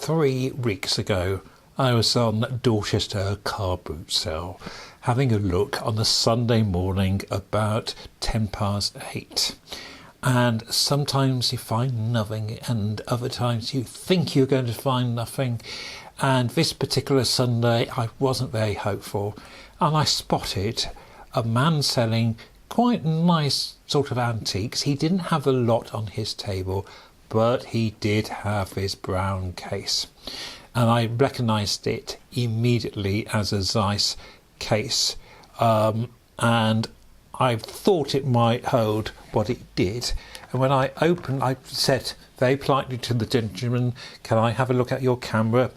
3 weeks ago, I was on Dorchester car boot sale, having a look on a Sunday morning about 8:10. And sometimes you find nothing, and other times you think you're going to find nothing. And this particular Sunday, I wasn't very hopeful, and I spotted a man selling quite nice sort of antiques. He didn't have a lot on his table, but he did have his brown case, and I recognised it immediately as a Zeiss case, and I thought it might hold what it did. And when I opened, I said very politely to the gentleman, "Can I have a look at your camera?"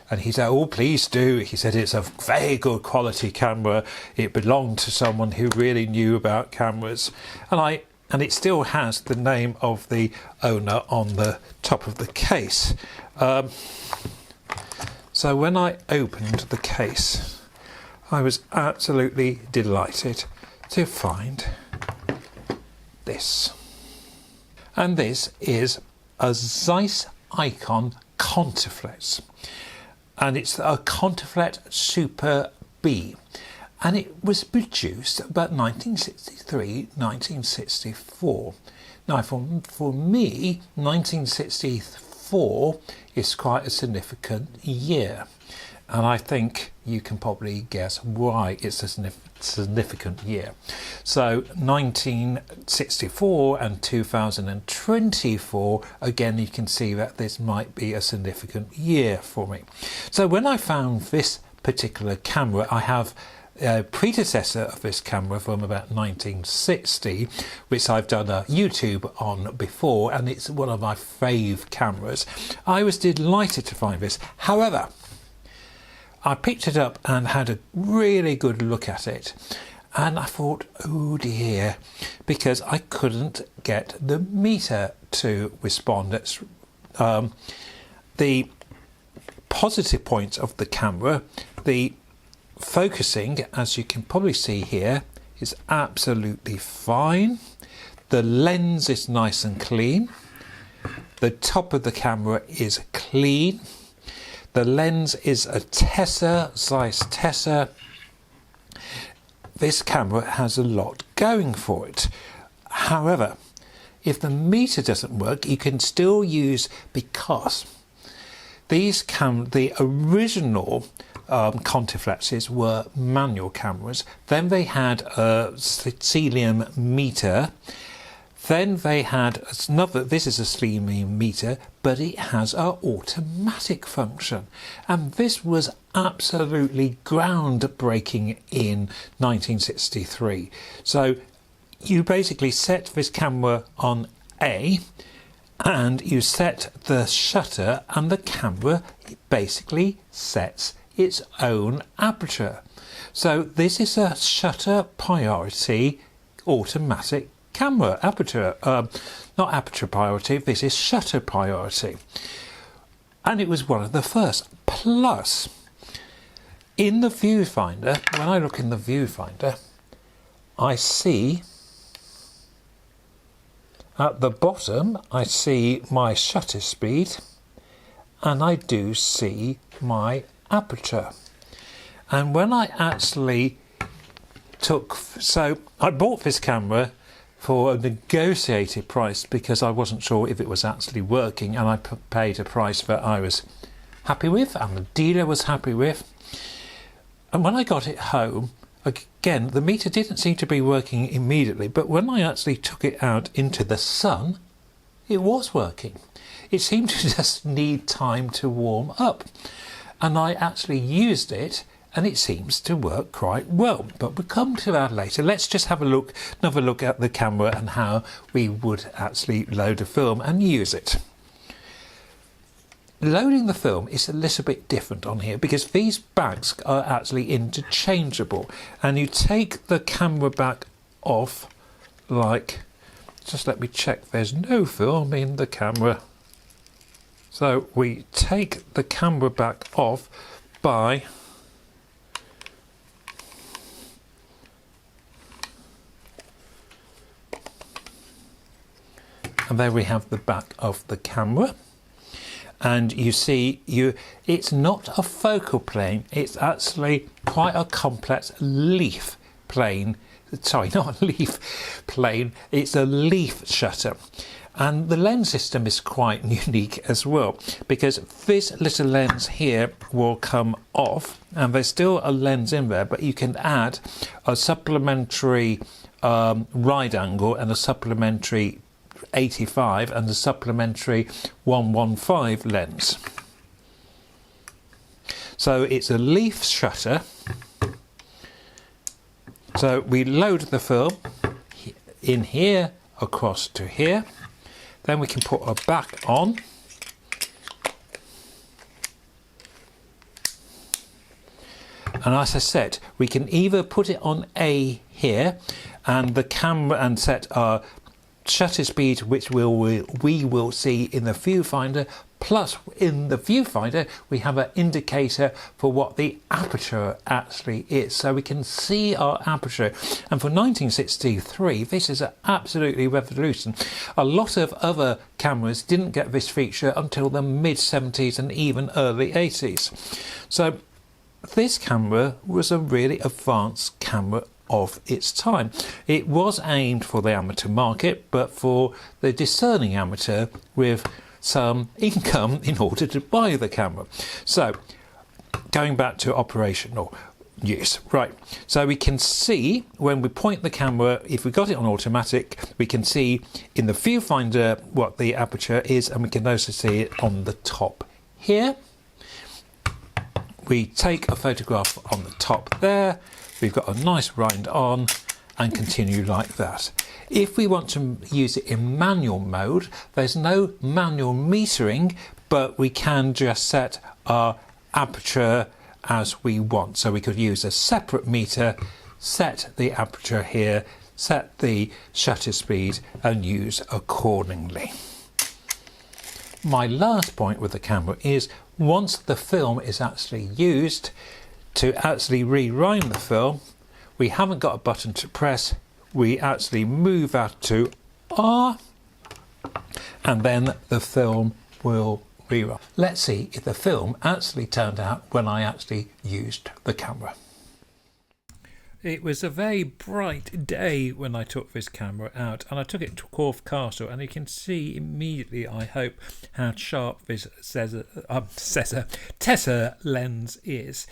And he said, "Oh, please do." He said, "It's a very good quality camera. It belonged to someone who really knew about cameras." And it still has the name of the owner on the top of the case. So when I opened the case, I was absolutely delighted to find this. And this is a Zeiss Icon Contaflex. And it's a Contaflex Super B. And it was produced about 1963, 1964. Now, for me, 1964 is quite a significant year. And I think you can probably guess why it's a significant year. So 1964 and 2024, again, you can see that this might be a significant year for me. So when I found this particular camera, I have a predecessor of this camera from about 1960, which I've done a YouTube on before, and it's one of my fave cameras. I was delighted to find this. However, I picked it up and had a really good look at it, and I thought, oh dear, because I couldn't get the meter to respond. It's the positive points of the camera, the focusing, as you can probably see here, is absolutely fine. The lens is nice and clean. The top of the camera is clean. The lens is a Tessa, Zeiss Tessa. This camera has a lot going for it. However, if the meter doesn't work, you can still use, because the original Contaflexes were manual cameras. Then they had a selenium meter. Then they had another, this is a selenium meter, but it has an automatic function. And this was absolutely groundbreaking in 1963. So you basically set this camera on A, and you set the shutter, and the camera basically sets its own aperture. So this is a shutter priority automatic camera. Aperture, not aperture priority, this is shutter priority. And it was one of the first. Plus, in the viewfinder, when I look in the viewfinder, I see at the bottom, I see my shutter speed, and I do see my aperture. And when I actually so I bought this camera for a negotiated price because I wasn't sure if it was actually working, and I paid a price that I was happy with and the dealer was happy with. And when I got it home, again, the meter didn't seem to be working immediately, but when I actually took it out into the sun, it was working. It seemed to just need time to warm up. And I actually used it, and it seems to work quite well. But we'll come to that later. Let's just have another look at the camera and how we would actually load a film and use it. Loading the film is a little bit different on here because these bags are actually interchangeable, and you take the camera back off like, just let me check, there's no film in the camera. So we take the camera back off by and there we have the back of the camera. and you see it's not a focal plane, it's actually quite a complex leaf plane. Sorry, not a leaf plane, it's a leaf shutter. And the lens system is quite unique as well, because this little lens here will come off, and there's still a lens in there, but you can add a supplementary wide angle and a supplementary 85 and a supplementary 115 lens. So it's a leaf shutter. So we load the film in here across to here. Then we can put our back on. And as I said, we can either put it on A here and the camera and set our shutter speed, which we will see in the viewfinder, plus in the viewfinder we have an indicator for what the aperture actually is, so we can see our aperture. And for 1963 this is absolutely revolution. A lot of other cameras didn't get this feature until the mid-70s and even early 80s. So this camera was a really advanced camera of its time. It was aimed for the amateur market, but for the discerning amateur with some income in order to buy the camera. So going back to operational use, right, so we can see when we point the camera, if we got it on automatic, we can see in the viewfinder what the aperture is, and we can also see it on the top here. We take a photograph on the top there, we've got a nice rind on, and continue like that. If we want to use it in manual mode, there's no manual metering, but we can just set our aperture as we want. So we could use a separate meter, set the aperture here, set the shutter speed, and use accordingly. My last point with the camera is, once the film is actually used, to actually rewind the film, we haven't got a button to press, we actually move that to R, and then the film will rerun. Let's see if the film actually turned out when I actually used the camera. It was a very bright day when I took this camera out, and I took it to Corfe Castle, and you can see immediately, I hope, how sharp this Tessa lens is.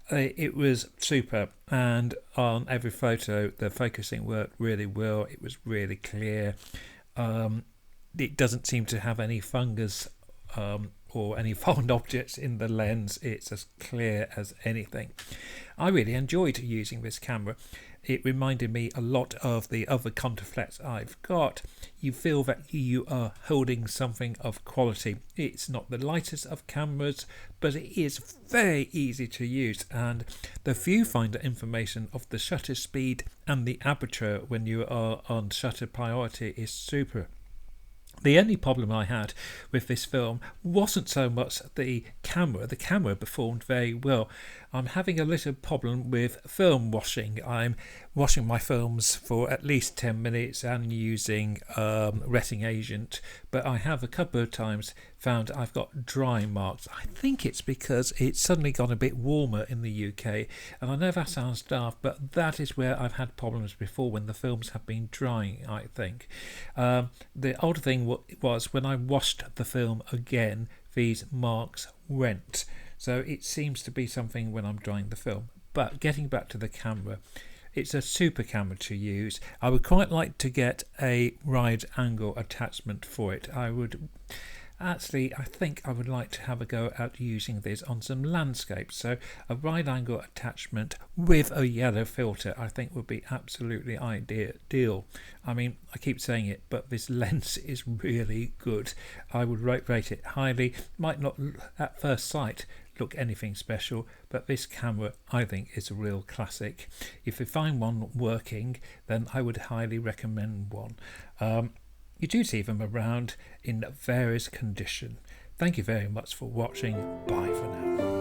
It was super, and on every photo the focusing worked really well. It was really clear. It doesn't seem to have any fungus or any foreign objects in the lens. It's as clear as anything. I really enjoyed using this camera. It reminded me a lot of the other Contaflex I've got. You feel that you are holding something of quality. It's not the lightest of cameras, but it is very easy to use, and the viewfinder information of the shutter speed and the aperture when you are on shutter priority is super. The only problem I had with this film wasn't so much the camera. The camera performed very well. I'm having a little problem with film washing. I'm washing my films for at least 10 minutes and using wetting agent, but I have a couple of times found I've got dry marks. I think it's because it's suddenly got a bit warmer in the UK, and I know that sounds daft, but that is where I've had problems before when the films have been drying, I think. The odd thing was when I washed the film again, these marks went. So it seems to be something when I'm drying the film. But getting back to the camera, it's a super camera to use. I would quite like to get a wide angle attachment for it. I think I would like to have a go at using this on some landscapes. So a wide angle attachment with a yellow filter I think would be absolutely ideal. I mean, I keep saying it, but this lens is really good. I would rate it highly. Might not at first sight look anything special, but this camera I think is a real classic. If you find one working, then I would highly recommend one. You do see them around in various condition. Thank you very much for watching. Bye for now.